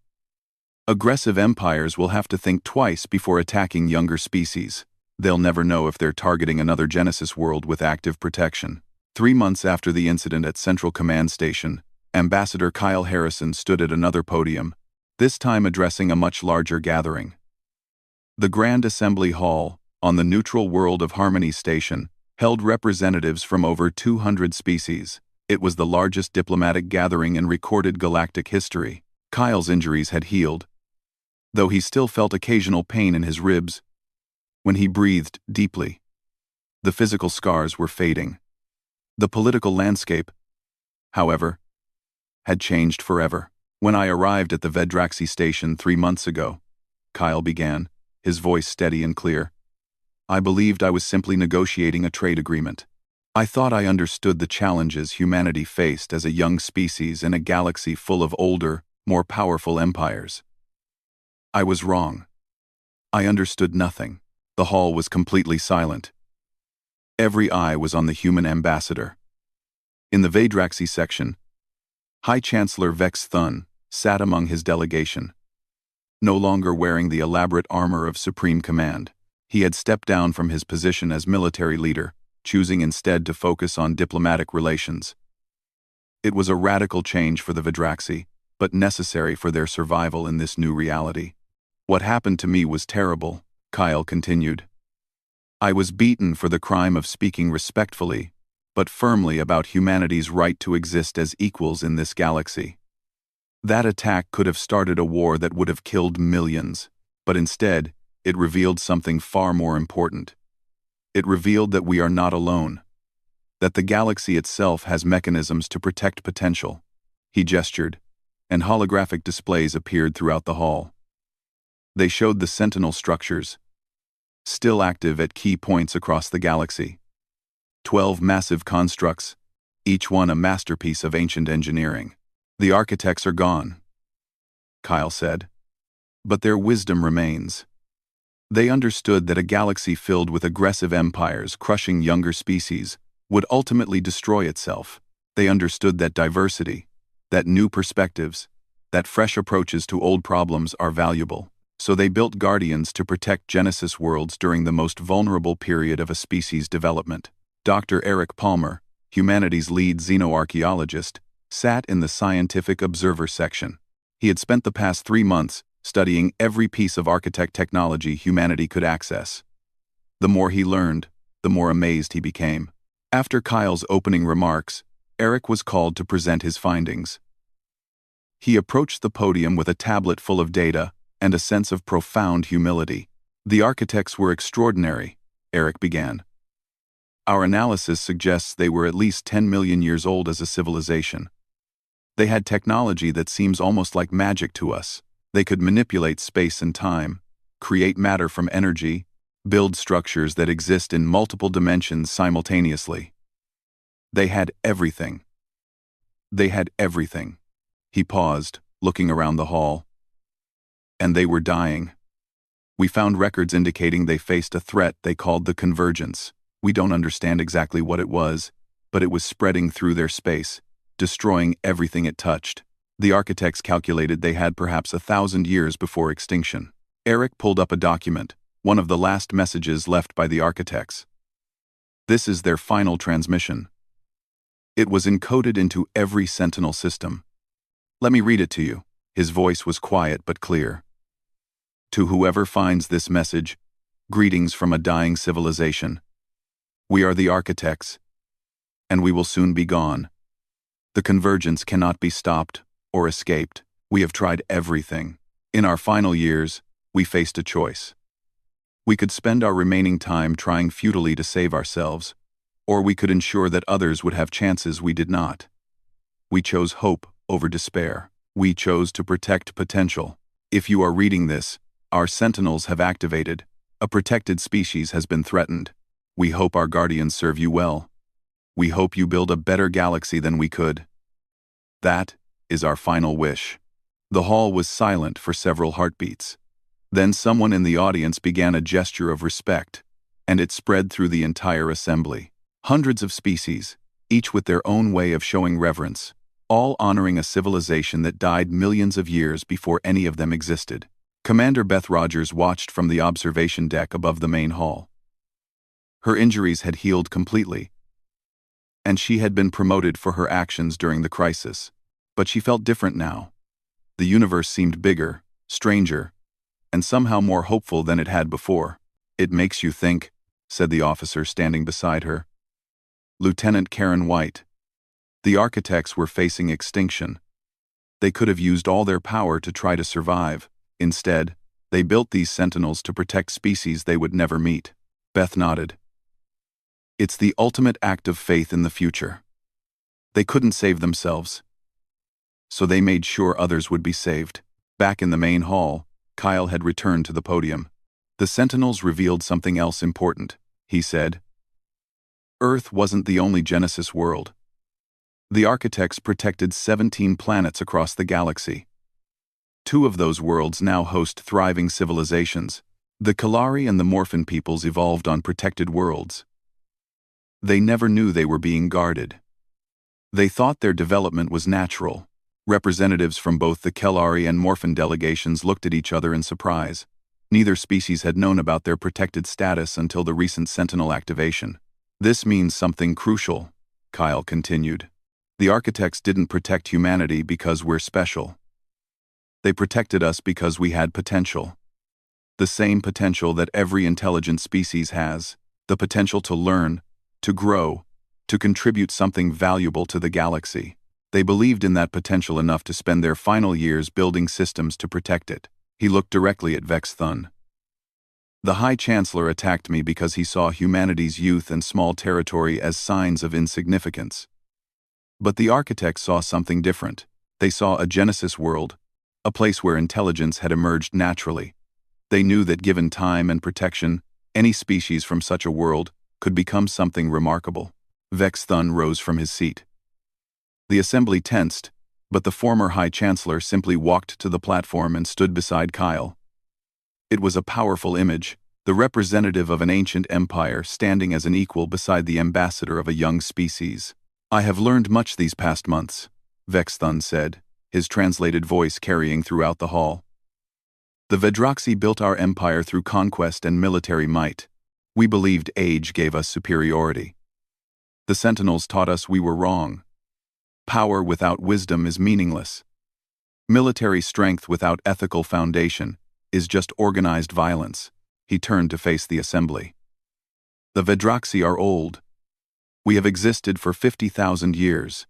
Aggressive empires will have to think twice before attacking younger species. They'll never know if they're targeting another Genesis world with active protection. 3 months after the incident at Central Command Station, Ambassador Kyle Harrison stood at another podium, this time addressing a much larger gathering. The Grand Assembly Hall, on the neutral world of Harmony Station, held representatives from over 200 species. It was the largest diplomatic gathering in recorded galactic history. Kyle's injuries had healed, though he still felt occasional pain in his ribs when he breathed deeply. The physical scars were fading. The political landscape, however, had changed forever. When I arrived at the Vidraxi station 3 months ago, Kyle began, his voice steady and clear, I believed I was simply negotiating a trade agreement. I thought I understood the challenges humanity faced as a young species in a galaxy full of older, more powerful empires. I was wrong. I understood nothing. The hall was completely silent. Every eye was on the human ambassador. In the Vidraxi section, High Chancellor Vex Thun sat among his delegation. No longer wearing the elaborate armor of supreme command, He had stepped down from his position as military leader, choosing instead to focus on diplomatic relations. It was a radical change for the Vidraxi, but necessary for their survival in this new reality. What happened to me was terrible, Kyle continued. I was beaten for the crime of speaking respectfully, but firmly about humanity's right to exist as equals in this galaxy. That attack could have started a war that would have killed millions, but instead, it revealed something far more important. It revealed that we are not alone, that the galaxy itself has mechanisms to protect potential. He gestured, and holographic displays appeared throughout the hall. They showed the sentinel structures, still active at key points across the galaxy. 12 massive constructs, each one a masterpiece of ancient engineering. The architects are gone, Kyle said, but their wisdom remains. They understood that a galaxy filled with aggressive empires crushing younger species would ultimately destroy itself. They understood that diversity, that new perspectives, that fresh approaches to old problems are valuable. So they built guardians to protect Genesis worlds during the most vulnerable period of a species' development. Dr. Eric Palmer, humanity's lead xenoarchaeologist, sat in the scientific observer section. He had spent the past 3 months studying every piece of architect technology humanity could access. The more he learned, the more amazed he became. After Kyle's opening remarks, Eric was called to present his findings. He approached the podium with a tablet full of data and a sense of profound humility. The architects were extraordinary, Eric began. Our analysis suggests they were at least 10 million years old as a civilization. They had technology that seems almost like magic to us. They could manipulate space and time, create matter from energy, build structures that exist in multiple dimensions simultaneously. They had everything. They had everything. He paused, looking around the hall. And they were dying. We found records indicating they faced a threat they called the convergence. We don't understand exactly what it was, but it was spreading through their space, destroying everything it touched. The architects calculated they had perhaps 1,000 years before extinction. Eric pulled up a document, one of the last messages left by the architects. This is their final transmission. It was encoded into every Sentinel system. Let me read it to you. His voice was quiet but clear. To whoever finds this message, greetings from a dying civilization. We are the architects, and we will soon be gone. The convergence cannot be stopped or escaped. We have tried everything. In our final years, we faced a choice. We could spend our remaining time trying futilely to save ourselves, or we could ensure that others would have chances we did not. We chose hope over despair. We chose to protect potential. If you are reading this, our sentinels have activated. A protected species has been threatened. We hope our guardians serve you well. We hope you build a better galaxy than we could. That is our final wish. The hall was silent for several heartbeats. Then someone in the audience began a gesture of respect, and it spread through the entire assembly. Hundreds of species, each with their own way of showing reverence, all honoring a civilization that died millions of years before any of them existed. Commander Beth Rogers watched from the observation deck above the main hall. Her injuries had healed completely, and she had been promoted for her actions during the crisis. But she felt different now. The universe seemed bigger, stranger, and somehow more hopeful than it had before. It makes you think, said the officer standing beside her. Lieutenant Karen White. The architects were facing extinction. They could have used all their power to try to survive. Instead, they built these sentinels to protect species they would never meet. Beth nodded. It's the ultimate act of faith in the future. They couldn't save themselves, so they made sure others would be saved. Back in the main hall, Kyle had returned to the podium. The sentinels revealed something else important, he said. Earth wasn't the only Genesis world. The architects protected 17 planets across the galaxy. 2 of those worlds now host thriving civilizations. The Kalari and the Morphin peoples evolved on protected worlds. They never knew they were being guarded. They thought their development was natural. Representatives from both the Kalari and Morphin delegations looked at each other in surprise. Neither species had known about their protected status until the recent Sentinel activation. This means something crucial, Kyle continued. The architects didn't protect humanity because we're special. They protected us because we had potential. The same potential that every intelligent species has, the potential to learn, to grow, to contribute something valuable to the galaxy. They believed in that potential enough to spend their final years building systems to protect it. He looked directly at Vex Thun. The High Chancellor attacked me because he saw humanity's youth and small territory as signs of insignificance. But the architects saw something different. They saw a Genesis world, a place where intelligence had emerged naturally. They knew that given time and protection, any species from such a world could become something remarkable. Vex Thun rose from his seat. The assembly tensed, but the former High Chancellor simply walked to the platform and stood beside Kyle. It was a powerful image, the representative of an ancient empire standing as an equal beside the ambassador of a young species. I have learned much these past months, Vex Thun said, his translated voice carrying throughout the hall. The Vedroxy built our empire through conquest and military might. We believed age gave us superiority. The Sentinels taught us we were wrong. Power without wisdom is meaningless. Military strength without ethical foundation is just organized violence. He turned to face the assembly. The Vedroxy are old. We have existed for 50,000 years.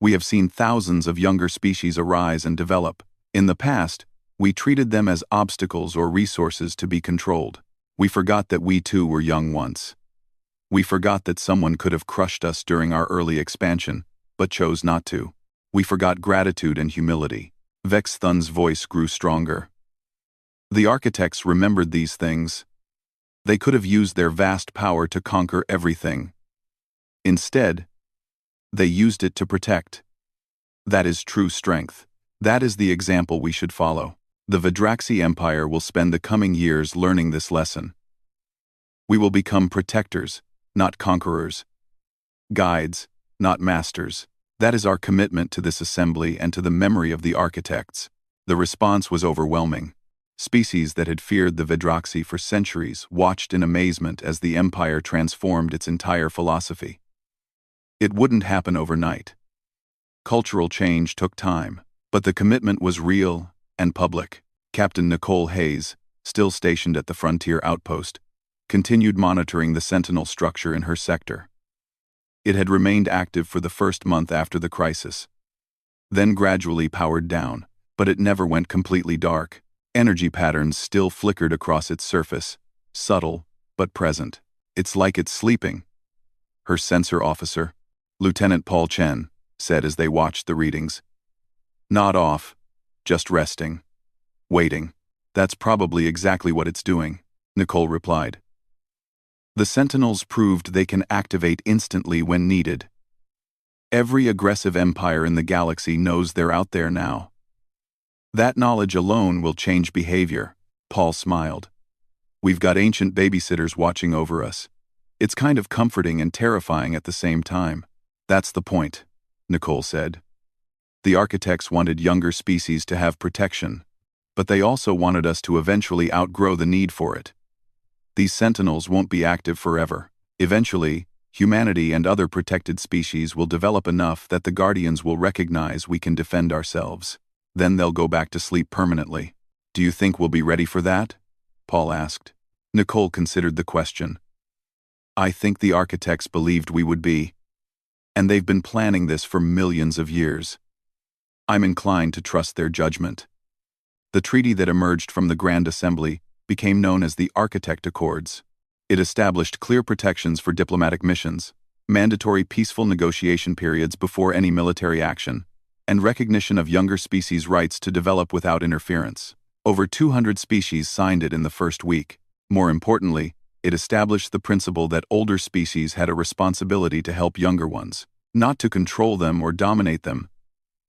We have seen thousands of younger species arise and develop. In the past, we treated them as obstacles or resources to be controlled. We forgot that we too were young once. We forgot that someone could have crushed us during our early expansion, but chose not to. We forgot gratitude and humility. Vex Thun's voice grew stronger. The architects remembered these things. They could have used their vast power to conquer everything. Instead, they used it to protect. That is true strength. That is the example we should follow. The Vedroxy Empire will spend the coming years learning this lesson. We will become protectors, not conquerors. Guides, not masters. That is our commitment to this assembly and to the memory of the architects. The response was overwhelming. Species that had feared the Vedroxy for centuries watched in amazement as the empire transformed its entire philosophy. It wouldn't happen overnight. Cultural change took time, but the commitment was real and public. Captain Nicole Hayes, still stationed at the frontier outpost, continued monitoring the Sentinel structure in her sector. It had remained active for the first month after the crisis, then gradually powered down, but it never went completely dark. Energy patterns still flickered across its surface, subtle but present. It's like it's sleeping, her sensor officer, Lieutenant Paul Chen, said as they watched the readings. Not off, just resting. Waiting. That's probably exactly what it's doing, Nicole replied. The Sentinels proved they can activate instantly when needed. Every aggressive empire in the galaxy knows they're out there now. That knowledge alone will change behavior, Paul smiled. We've got ancient babysitters watching over us. It's kind of comforting and terrifying at the same time. That's the point, Nicole said. The architects wanted younger species to have protection, but they also wanted us to eventually outgrow the need for it. These Sentinels won't be active forever. Eventually, humanity and other protected species will develop enough that the Guardians will recognize we can defend ourselves. Then they'll go back to sleep permanently. Do you think we'll be ready for that? Paul asked. Nicole considered the question. I think the architects believed we would be, and they've been planning this for millions of years. I'm inclined to trust their judgment. The treaty that emerged from the Grand Assembly became known as the Architect Accords. It established clear protections for diplomatic missions, mandatory peaceful negotiation periods before any military action, and recognition of younger species' rights to develop without interference. Over 200 species signed it in the first week. More importantly, it established the principle that older species had a responsibility to help younger ones, not to control them or dominate them,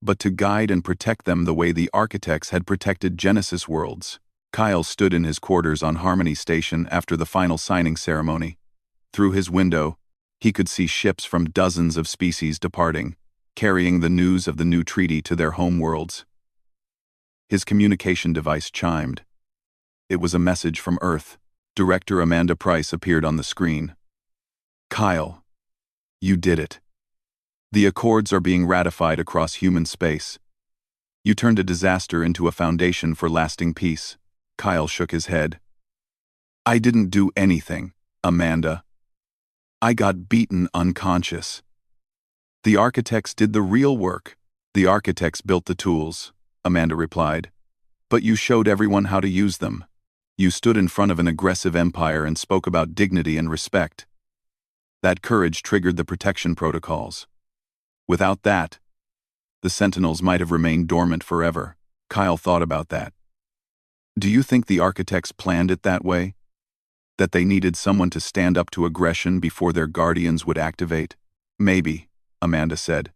but to guide and protect them the way the architects had protected Genesis worlds. Kyle stood in his quarters on Harmony Station after the final signing ceremony. Through his window, he could see ships from dozens of species departing, carrying the news of the new treaty to their home worlds. His communication device chimed. It was a message from Earth. Director Amanda Price appeared on the screen. Kyle, you did it. The Accords are being ratified across human space. You turned a disaster into a foundation for lasting peace. Kyle shook his head. I didn't do anything, Amanda. I got beaten unconscious. The architects did the real work. The architects built the tools, Amanda replied. But you showed everyone how to use them. You stood in front of an aggressive empire and spoke about dignity and respect. That courage triggered the protection protocols. Without that, the Sentinels might have remained dormant forever. Kyle thought about that. Do you think the architects planned it that way? That they needed someone to stand up to aggression before their guardians would activate? Maybe, Amanda said.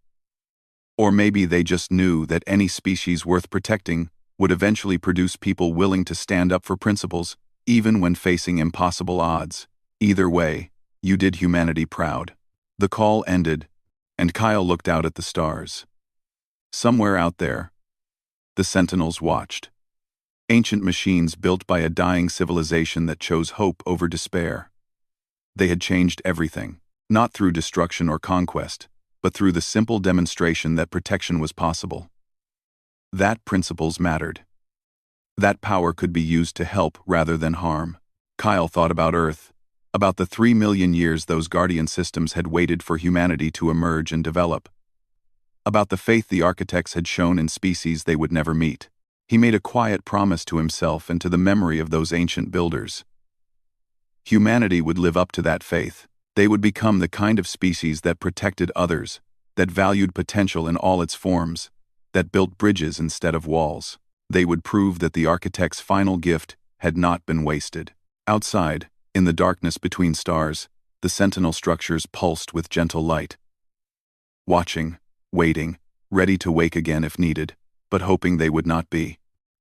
Or maybe they just knew that any species worth protecting would eventually produce people willing to stand up for principles, even when facing impossible odds. Either way, you did humanity proud. The call ended, and Kyle looked out at the stars. Somewhere out there, the Sentinels watched. Ancient machines built by a dying civilization that chose hope over despair. They had changed everything, not through destruction or conquest, but through the simple demonstration that protection was possible. That principles mattered. That power could be used to help rather than harm. Kyle thought about Earth, about the 3 million years those guardian systems had waited for humanity to emerge and develop, about the faith the architects had shown in species they would never meet. He made a quiet promise to himself and to the memory of those ancient builders. Humanity would live up to that faith. They would become the kind of species that protected others, that valued potential in all its forms, that built bridges instead of walls. They would prove that the architect's final gift had not been wasted. Outside, in the darkness between stars, the sentinel structures pulsed with gentle light. Watching, waiting, ready to wake again if needed, but hoping they would not be.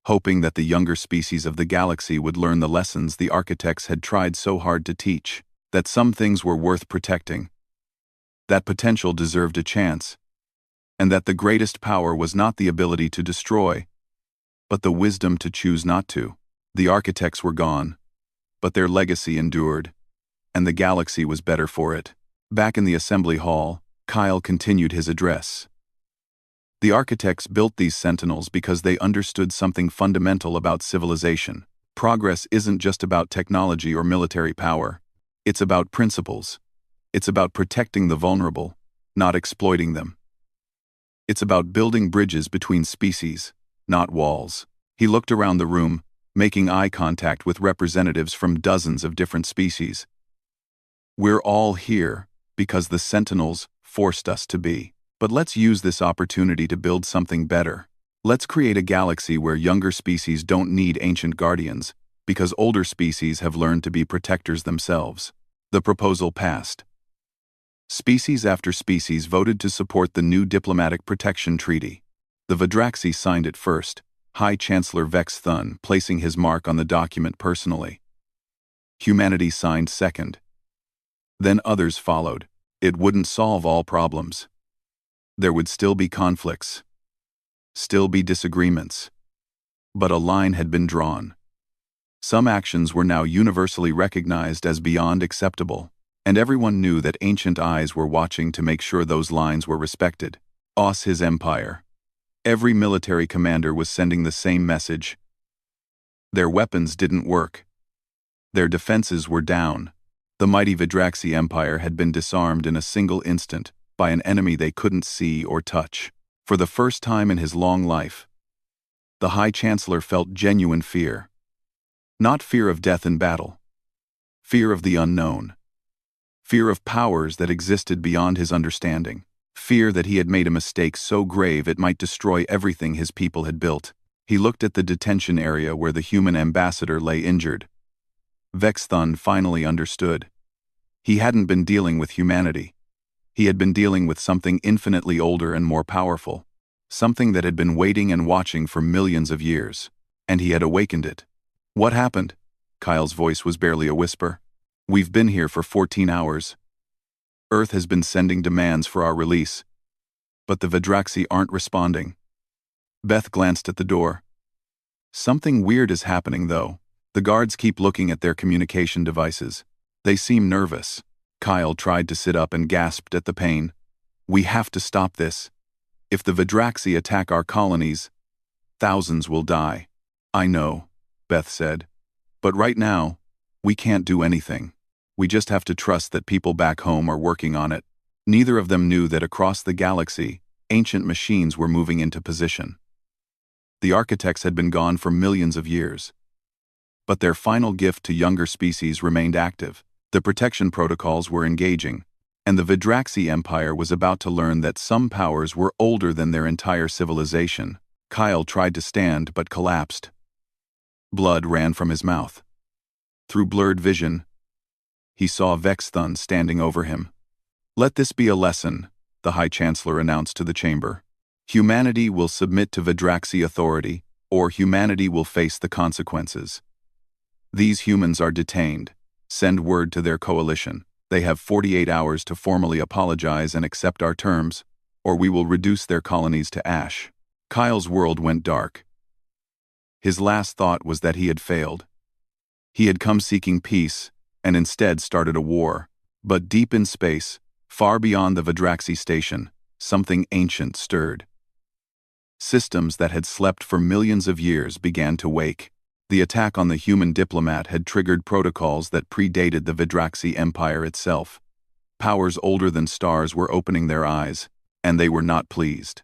Hoping that the younger species of the galaxy would learn the lessons the architects had tried so hard to teach, that some things were worth protecting, that potential deserved a chance, and that the greatest power was not the ability to destroy, but the wisdom to choose not to. The architects were gone, but their legacy endured, and the galaxy was better for it. Back in the assembly hall, Kyle continued his address. The architects built these sentinels because they understood something fundamental about civilization. Progress isn't just about technology or military power. It's about principles. It's about protecting the vulnerable, not exploiting them. It's about building bridges between species, not walls. He looked around the room, making eye contact with representatives from dozens of different species. We're all here because the Sentinels forced us to be. But let's use this opportunity to build something better. Let's create a galaxy where younger species don't need ancient guardians, because older species have learned to be protectors themselves. The proposal passed. Species after species voted to support the new Diplomatic Protection Treaty. The Vidraxi signed it first, High Chancellor Vex Thun placing his mark on the document personally. Humanity signed second. Then others followed. It wouldn't solve all problems. There would still be conflicts, still be disagreements. But a line had been drawn. Some actions were now universally recognized as beyond acceptable, and everyone knew that ancient eyes were watching to make sure those lines were respected. Os his empire. Every military commander was sending the same message. Their weapons didn't work. Their defenses were down. The mighty Vidraxi Empire had been disarmed in a single instant, by an enemy they couldn't see or touch. For the first time in his long life, the High Chancellor felt genuine fear. Not fear of death in battle. Fear of the unknown. Fear of powers that existed beyond his understanding. Fear that he had made a mistake so grave it might destroy everything his people had built. He looked at the detention area where the human ambassador lay injured. Vex Thun finally understood. He hadn't been dealing with humanity. He had been dealing with something infinitely older and more powerful, something that had been waiting and watching for millions of years, and he had awakened it. What happened? Kyle's voice was barely a whisper. We've been here for 14 hours. Earth has been sending demands for our release, but the Vidraxi aren't responding. Beth glanced at the door. Something weird is happening, though. The guards keep looking at their communication devices. They seem nervous. Kyle tried to sit up and gasped at the pain. We have to stop this. If the Vidraxi attack our colonies, thousands will die. I know, Beth said. But right now, we can't do anything. We just have to trust that people back home are working on it. Neither of them knew that across the galaxy, ancient machines were moving into position. The architects had been gone for millions of years. But their final gift to younger species remained active. The protection protocols were engaging, and the Vidraxi Empire was about to learn that some powers were older than their entire civilization. Kyle tried to stand but collapsed. Blood ran from his mouth. Through blurred vision, he saw Vexthun standing over him. Let this be a lesson, the High Chancellor announced to the chamber. Humanity will submit to Vidraxi authority, or humanity will face the consequences. These humans are detained. Send word to their coalition. They have 48 hours to formally apologize and accept our terms, or we will reduce their colonies to ash. Kyle's world went dark. His last thought was that he had failed. He had come seeking peace, and instead started a war. But deep in space, far beyond the Vidraxi station, something ancient stirred. Systems that had slept for millions of years began to wake. The attack on the human Diplomat had triggered protocols that predated the Vidraxi Empire itself. Powers older than stars were opening their eyes, and they were not pleased.